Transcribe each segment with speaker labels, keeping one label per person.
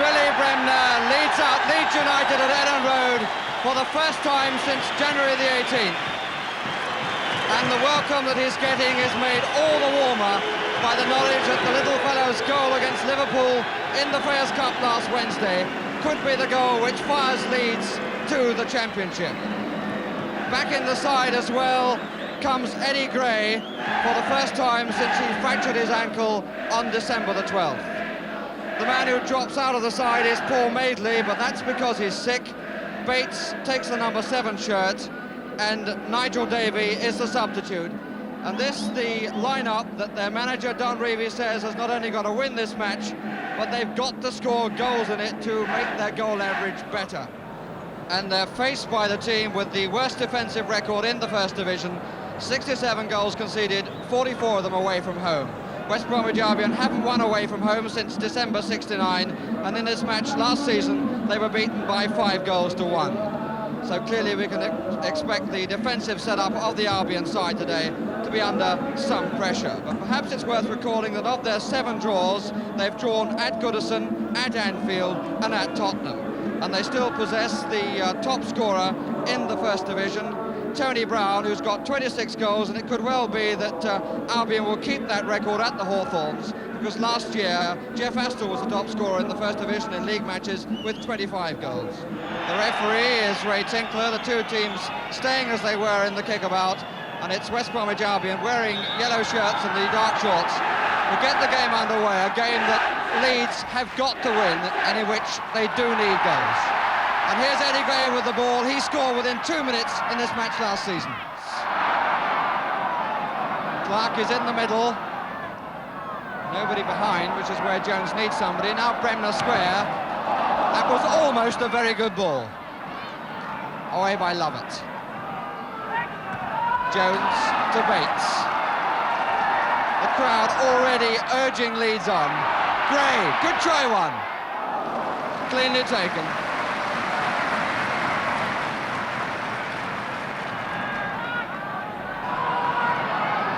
Speaker 1: Billy Bremner leads out Leeds United at Ellen Road for the first time since January the 18th. And the welcome that he's getting is made all the warmer by the knowledge that the little fellow's goal against Liverpool in the Players' Cup last Wednesday could be the goal which fires Leeds to the championship. Back in the side as well comes Eddie Gray for the first time since he fractured his ankle on December the 12th. The man who drops out of the side is Paul Madeley, but that's because he's sick. Bates takes the number 7 shirt, and Nigel Davey is the substitute. And this, the lineup that their manager Don Revie says has not only got to win this match, but they've got to score goals in it to make their goal average better. And they're faced by the team with the worst defensive record in the First Division, 67 goals conceded, 44 of them away from home. West Bromwich Albion haven't won away from home since December '69, and in this match last season they were beaten by 5 goals to 1. So clearly we can expect the defensive setup of the Albion side today to be under some pressure. But perhaps it's worth recalling that of their 7 draws, they've drawn at Goodison, at Anfield and at Tottenham. And they still possess the top scorer in the First Division, Tony Brown, who's got 26 goals, and it could well be that Albion will keep that record at the Hawthorns, because last year Jeff Astle was the top scorer in the First Division in league matches with 25 goals. The referee is Ray Tinkler, the two teams staying as they were in the kickabout, and it's West Bromwich Albion wearing yellow shirts and the dark shorts to get the game underway, a game that Leeds have got to win and in which they do need goals. And here's Eddie Gray with the ball. He scored within 2 minutes in this match last season. Clark is in the middle. Nobody behind, which is where Jones needs somebody. Now Bremner square. That was almost a very good ball. Away by Lovett. Jones to Bates. The crowd already urging Leeds on. Gray, good try one. Cleanly taken.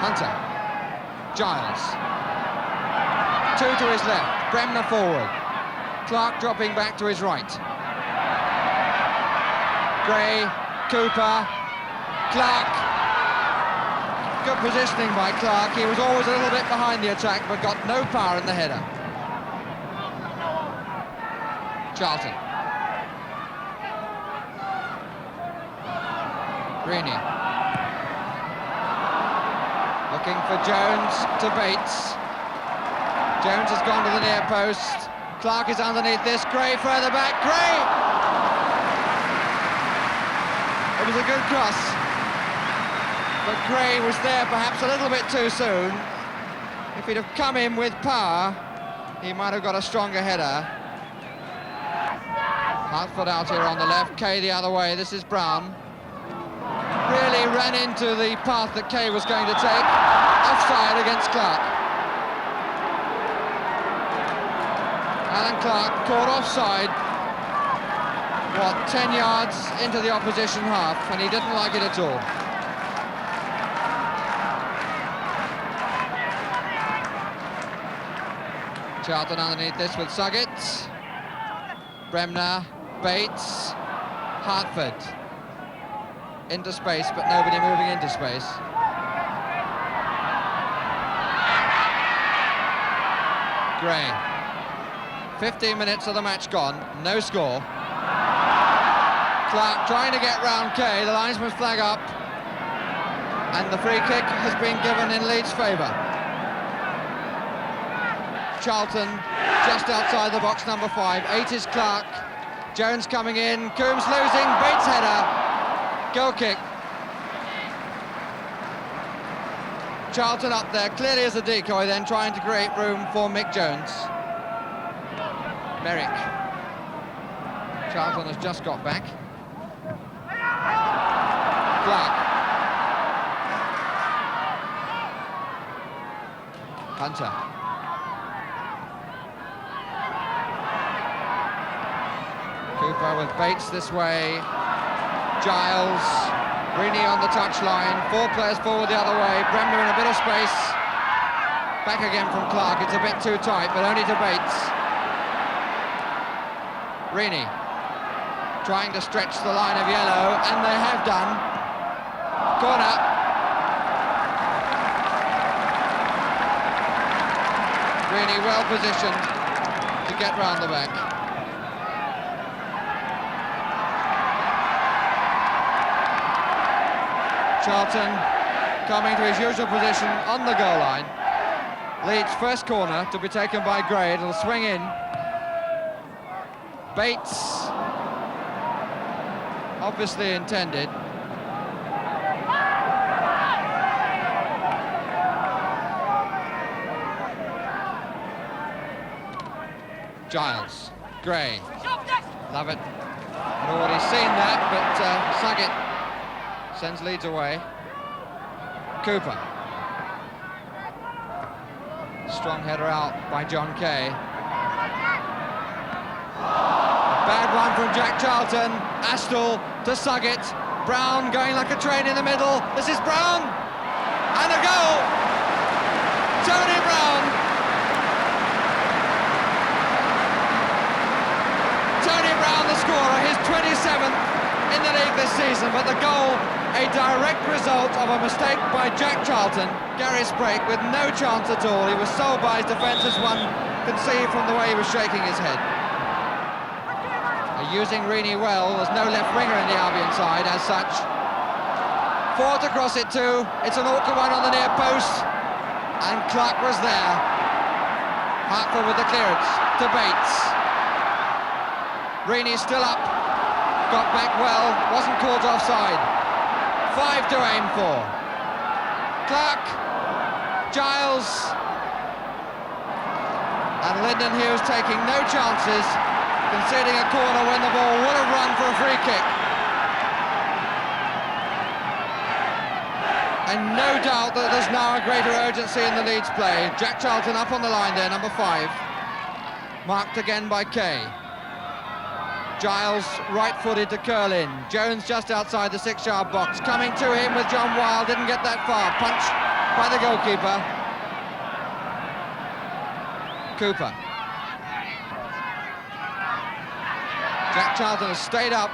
Speaker 1: Hunter, Giles, 2 to his left, Bremner forward, Clark dropping back to his right, Gray, Cooper, Clark, good positioning by Clark. He was always a little bit behind the attack but got no power in the header. Charlton, Greeny. Looking for Jones to Bates. Jones has gone to the near post. Clark is underneath this. Gray further back. Gray! It was a good cross. But Gray was there perhaps a little bit too soon. If he'd have come in with power, he might have got a stronger header. Hartford out here on the left. Kay the other way. This is Brown. Really ran into the path that Kay was going to take. Offside against Clark. Alan Clark caught offside, 10 yards into the opposition half, and he didn't like it at all. Charlton underneath this with Suggett. Bremner, Bates, Hartford. Into space, but nobody moving into space. Gray. 15 minutes of the match gone, no score. Clark trying to get round Kay, the linesman's flag up, and the free kick has been given in Leeds' favour. Charlton just outside the box, number 5. 8 is Clark. Jones coming in, Coombs losing, Bates header. Goal kick. Charlton up there, clearly as a decoy, then trying to create room for Mick Jones. Merrick. Charlton has just got back. Clark. Hunter. Cooper with Bates this way. Giles, Greeny on the touchline, 4 players forward the other way, Bremner in a bit of space, back again from Clark, it's a bit too tight, but only to Bates. Rini trying to stretch the line of yellow, and they have done. Corner. Rini well positioned to get round the back. Charlton coming to his usual position on the goal line. Leeds' first corner to be taken by Gray. It'll swing in. Bates, obviously intended. Giles, Gray, love it. I'd already seen that, but Saget sends Leeds away. Cooper. Strong header out by John Kay. Bad one from Jack Charlton. Astle to Saget. Brown going like a train in the middle. This is Brown. And a goal. Tony Brown. Tony Brown, the scorer, his 27th in the league this season, but the goal a direct result of a mistake by Jack Charlton. Gary Sprake with no chance at all. He was sold by his defence, as one can see from the way he was shaking his head. Using Rini well. There's no left winger in the Albion side as such. Ford to cross it to. It's an awkward one on the near post, and Clark was there. Hartford with the clearance to Bates. Rini still up, got back well, wasn't caught offside. 5 to aim for. Clark, Giles, and Lyndon Hughes taking no chances, conceding a corner when the ball would have run for a free kick. And no doubt that there's now a greater urgency in the Leeds play. Jack Charlton up on the line there, number 5. Marked again by Kay. Giles right-footed to curl in. Jones just outside the 6-yard box. Coming to him with John Wilde, didn't get that far. Punched by the goalkeeper. Cooper. Jack Charlton has stayed up.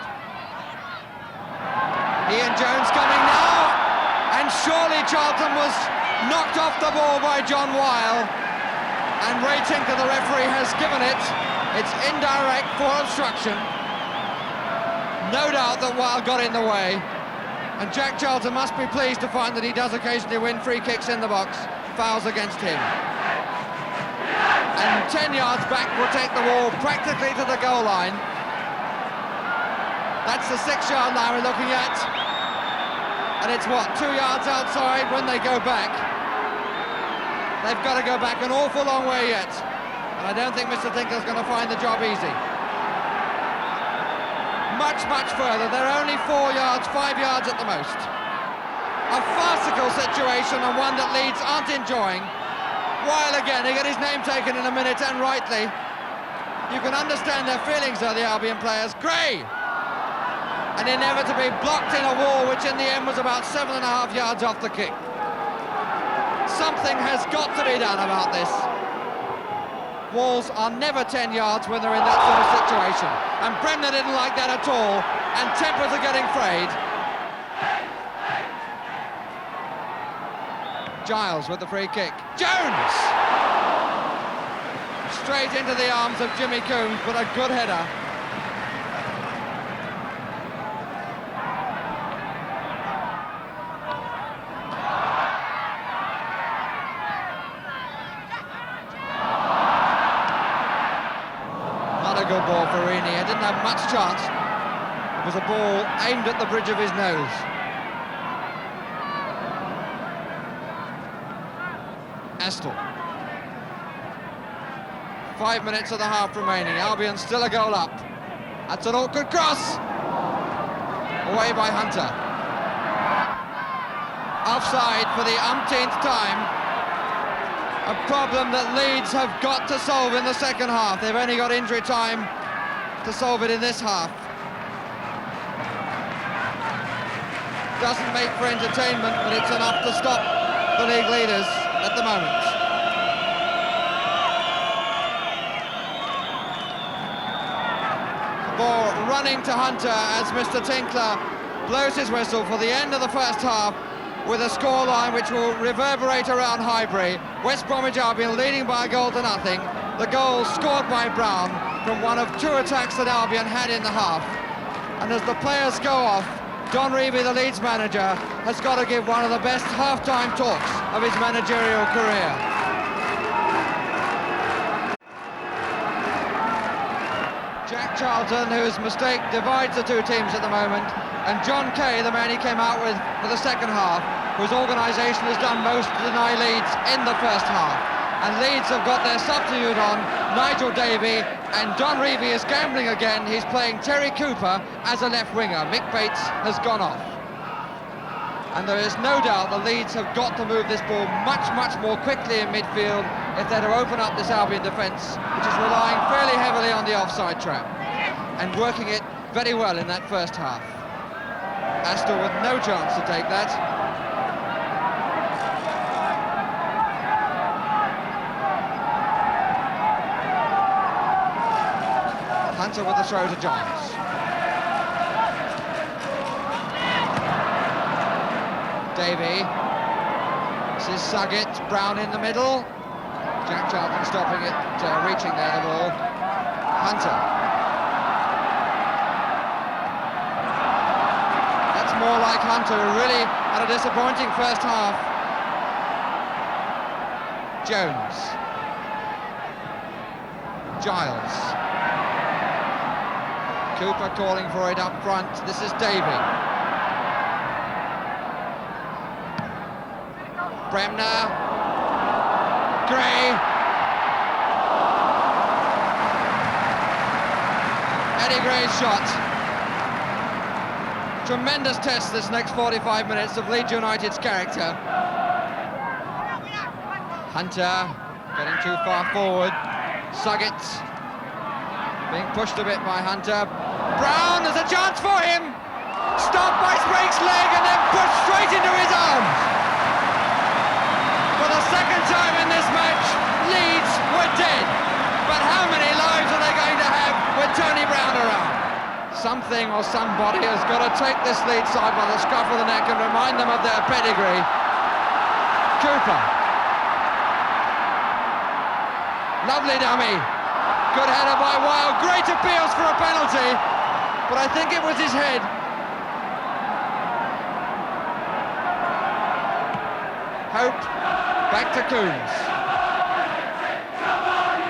Speaker 1: Ian Jones coming now. And surely Charlton was knocked off the ball by John Wilde. And Ray Tinker, the referee, has given it. It's indirect for obstruction. No doubt that Wilde got in the way. And Jack Charlton must be pleased to find that he does occasionally win free kicks in the box. Fouls against him. And 10 yards back will take the ball practically to the goal line. That's the 6-yard line we're looking at. And it's what, 2 yards outside when they go back. They've got to go back an awful long way yet. And I don't think Mr. Tinker's going to find the job easy. Much, much further. They're only 4 yards, 5 yards at the most. A farcical situation, and one that Leeds aren't enjoying. While again, he got his name taken in a minute, and rightly. You can understand their feelings, though, the Albion players. Gray! And inevitably blocked in a wall, which in the end was about 7.5 yards off the kick. Something has got to be done about this. Walls are never 10 yards when they're in that sort of situation. And Bremner didn't like that at all, and tempers are getting frayed. Giles with the free kick. Jones! Straight into the arms of Jimmy Coombs, but a good header. Good ball for Rini. He didn't have much chance. It was a ball aimed at the bridge of his nose. Astle. 5 minutes of the half remaining. Albion still a goal up. That's an awkward cross. Away by Hunter. Offside for the umpteenth time. A problem that Leeds have got to solve in the second half. They've only got injury time to solve it in this half. Doesn't make for entertainment, but it's enough to stop the league leaders at the moment. running to Hunter as Mr. Tinkler blows his whistle for the end of the first half, with a scoreline which will reverberate around Highbury. West Bromwich Albion leading by a goal to nothing. The goal scored by Brown from one of two attacks that Albion had in the half. And as the players go off, Don Revie, the Leeds manager, has got to give one of the best half-time talks of his managerial career. Jack Charlton, whose mistake divides the two teams at the moment, and John Kay, the man he came out with for the second half, whose organisation has done most to deny Leeds in the first half. And Leeds have got their substitute on, Nigel Davey, and Don Revie is gambling again. He's playing Terry Cooper as a left winger. Mick Bates has gone off. And there is no doubt the Leeds have got to move this ball much, much more quickly in midfield if they're to open up this Albion defence, which is relying fairly heavily on the offside trap and working it very well in that first half. Astor with no chance to take that. Hunter with the throw to Johns. Davey. This is Suggett. Brown in the middle. Jack Charlton stopping it, reaching there the ball. Hunter. That's more like Hunter, who really had a disappointing first half. Jones. Giles. Cooper calling for it up front. This is Davey. Bremner. Gray. Eddie Gray's shot. Tremendous test this next 45 minutes of Leeds United's character. Hunter getting too far forward. Suggett being pushed a bit by Hunter. Brown, there's a chance for him! Stopped by Sprague's leg and then pushed straight into his arms! For the second time in this match, Leeds were dead. But how many lives are they going to have with Tony Brown around? Something or somebody has got to take this Leeds side by the scruff of the neck and remind them of their pedigree. Cooper. Lovely dummy. Good header by Wild. Great appeals for a penalty, but I think it was his head. Hope back to Coombs.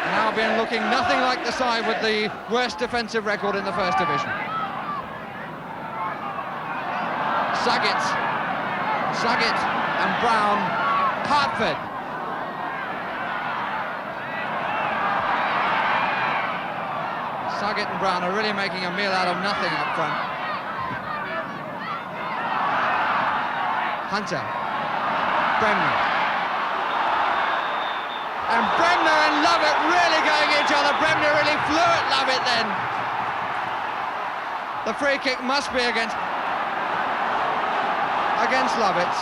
Speaker 1: And Albion looking nothing like the side with the worst defensive record in the First Division. Suggett and Brown. Hartford. Suggett and Brown are really making a meal out of nothing up front. Hunter. Bremner. And Bremner and Lovett really going at each other. Bremner really flew at Lovett then. The free kick must be against Lovett.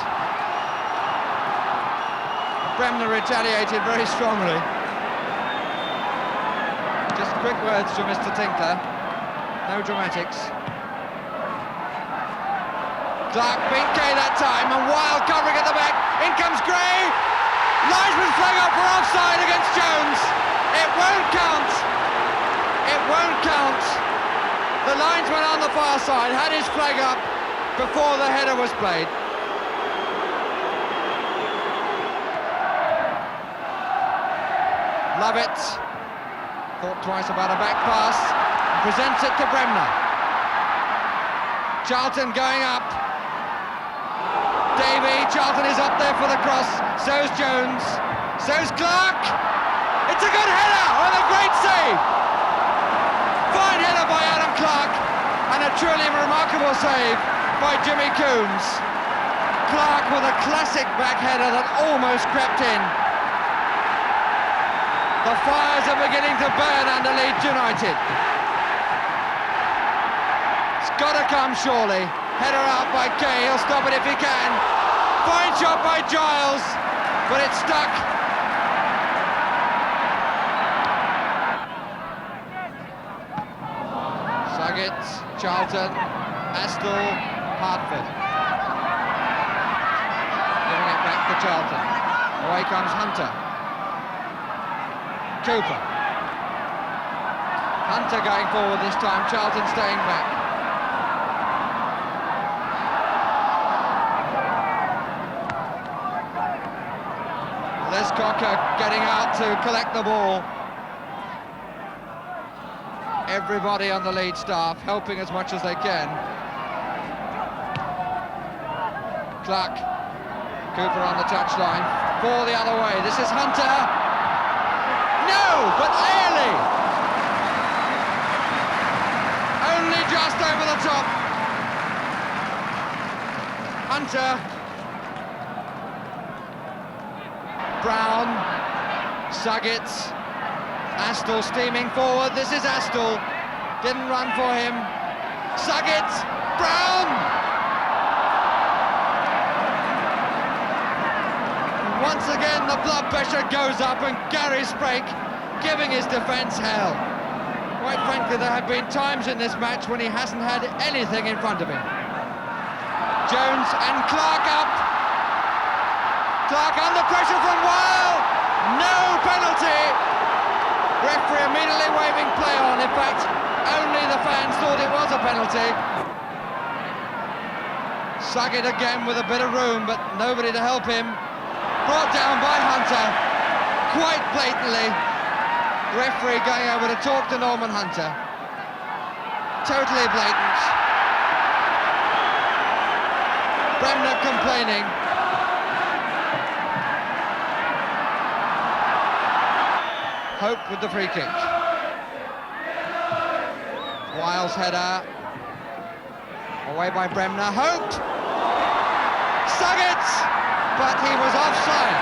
Speaker 1: Bremner retaliated very strongly. Just quick words from Mr. Tinkler. No dramatics. Clark beat Kay that time, and Wild covering at the back. In comes Gray. Linesman's flag up for offside against Jones. It won't count. It won't count. The linesman on the far side had his flag up before the header was played. Lovett thought twice about a back pass and presents it to Bremner. Charlton going up. Davey, Charlton is up there for the cross. So's Jones. So's Clark. It's a good header and a great save. Fine header by Adam Clark and a truly remarkable save by Jimmy Coombs. Clark with a classic back header that almost crept in. The fires are beginning to burn under Leeds United. It's got to come surely. Header out by Kay, he'll stop it if he can. Fine shot by Giles, but it's stuck. Sugget, Charlton, Astle, Hartford. Giving it back to Charlton. Away comes Hunter. Cooper. Hunter going forward this time, Charlton staying back. Les Cocker getting out to collect the ball. Everybody on the Leeds staff helping as much as they can. Clark. Cooper on the touchline. Ball the other way. This is Hunter. No, but Ailey. Only just over the top. Hunter. Brown, Sugget, Astle steaming forward. This is Astle. Didn't run for him. Sugget, Brown. Once again, the blood pressure goes up, and Gary Sprake giving his defence hell. Quite frankly, there have been times in this match when he hasn't had anything in front of him. Jones and Clark up. Clark under pressure from Weil. No penalty. Referee immediately waving play on. In fact, only the fans thought it was a penalty. Sugget again with a bit of room, but nobody to help him. Brought down by Hunter, quite blatantly. Referee going over to talk to Norman Hunter. Totally blatant. Bremner complaining. Hope with the free kick. Wiles' header. Away by Bremner. Hope! Sugget! But he was offside.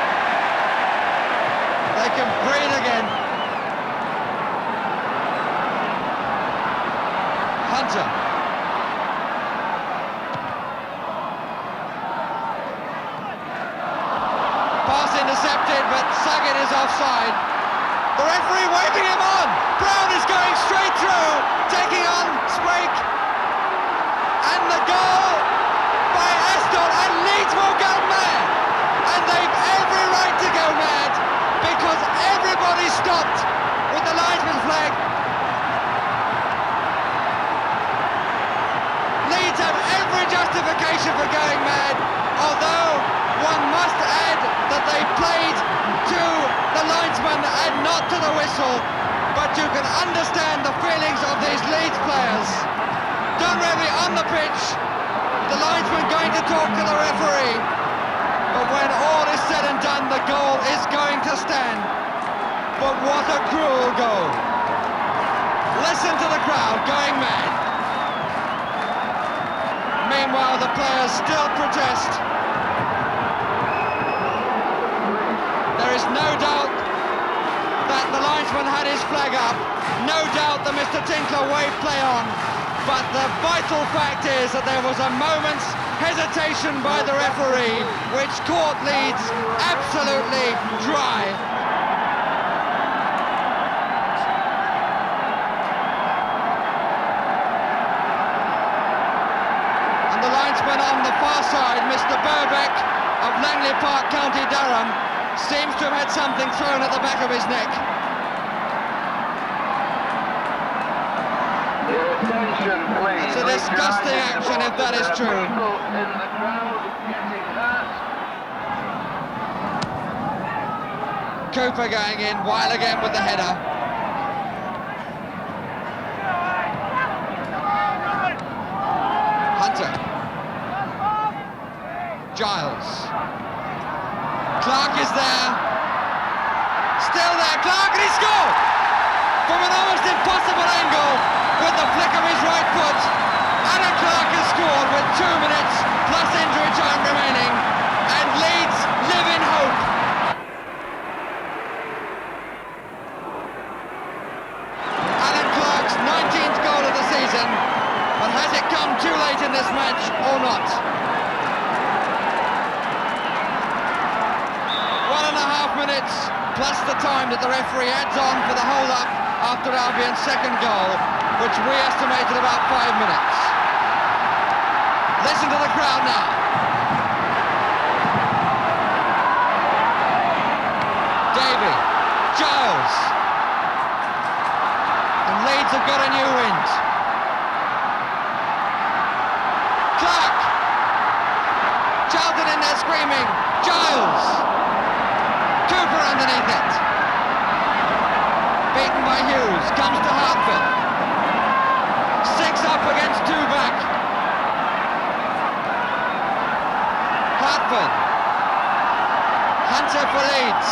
Speaker 1: They can breathe again. Hunter. Pass intercepted, but Sugget is offside. The referee waving him on. Brown is going straight through, taking on Sprake. And the goal by Aston, and Leeds will go mad. And they've every right to go mad, because everybody stopped with the linesman flag. Leeds have every justification for going mad, although one must add that they played to the linesman and not to the whistle. But you can understand the feelings of these Leeds players. Dunrevy on the pitch, the linesman going to talk to the referee. But when all is said and done, the goal is going to stand. But what a cruel goal. Listen to the crowd going mad. Meanwhile, the players still protest. There is no doubt that the linesman had his flag up. No doubt that Mr. Tinkler waved play on. But the vital fact is that there was a moment's hesitation by the referee, which caught Leeds absolutely dry. And the linesman on the far side, Mr. Burbeck of Langley Park, County Durham, seems to have had something thrown at the back of his neck. It's a disgusting action if that is true. Cooper going in, Weil again with the header. Hunter. Giles. Clark is there. Still there, Clark, and he scored! From an almost impossible angle, with the flick of his right foot. Alan Clark has scored with 2 minutes plus injury time remaining, and Leeds live in hope. Alan Clark's 19th goal of the season, but has it come too late in this match or not? 1.5 minutes plus the time that the referee adds on for the hold-up after Albion's second goal. which we estimated about 5 minutes. Listen to the crowd now. Davey, Giles, and Leeds have got a new wind. Clark, Charlton in there screaming, Giles, Cooper underneath it. Beaten by Hughes, comes to Hartford. 6 up against 2 back. Hartford, Hunter for Leeds,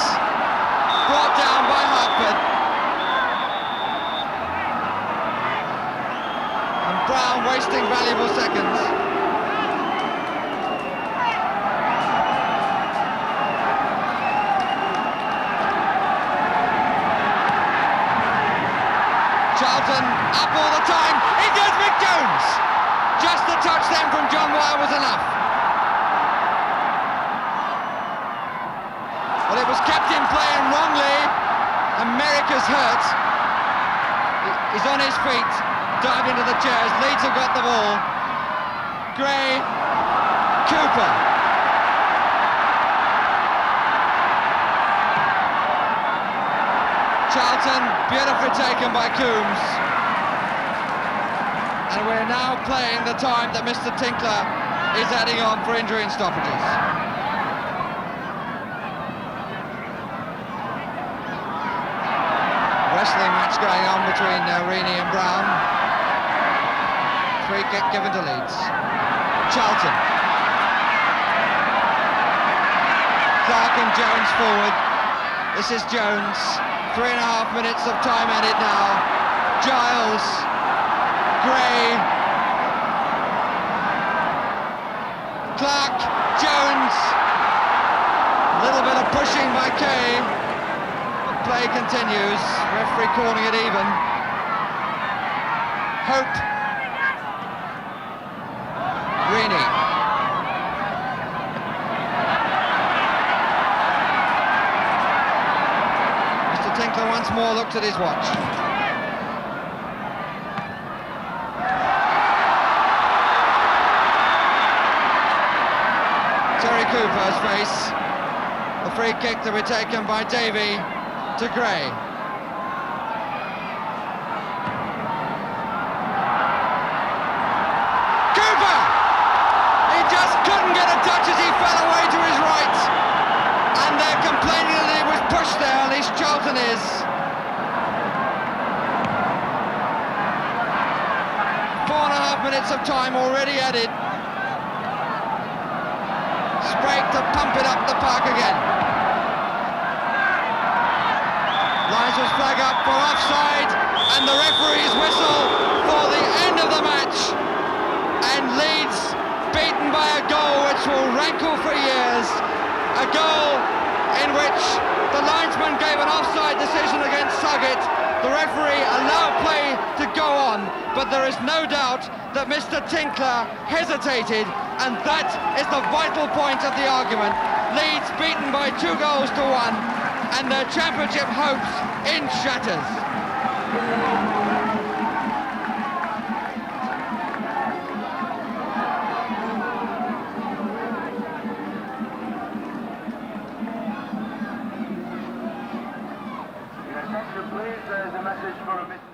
Speaker 1: brought down by Hartford. And Brown wasting valuable seconds. Charlton up all the time. It goes Mick Jones. Just the touch then from John Wire was enough. Well, it was kept in play and wrongly, and Merrick is hurt. He's on his feet, dived into the chairs. Leeds have got the ball. Gray, Cooper. Charlton, beautifully taken by Coombs. And we're now playing the time that Mr. Tinkler is adding on for injury and stoppages. Wrestling match going on between Reaney and Brown. Free kick given to Leeds. Charlton. Clark and Jones forward. This is Jones. 3.5 minutes of time added now. Giles, Gray, Clark, Jones. A little bit of pushing by Kay. The play continues. Referee calling it even. Hope. Reaney. Tinkler once more looked at his watch. Terry Cooper's face. The free kick to be taken by Davey to Gray. Cooper! He just couldn't get a touch as he fell away to his right. And they're complaining that he was pushed there, at least Charlton is. Four and a half minutes of time already added. Sprague to pump it up the park again. Linesman's flag up for offside, and the referee's whistle for the end of the match. And Leeds beaten by a goal which will rankle for years. A goal in which the linesman gave an offside decision against Suggett. The referee allowed play to go on, but there is no doubt that Mr. Tinkler hesitated, and that is the vital point of the argument. Leeds beaten by 2 goals to 1, and their championship hopes in shatters.
Speaker 2: Please, there's a message for a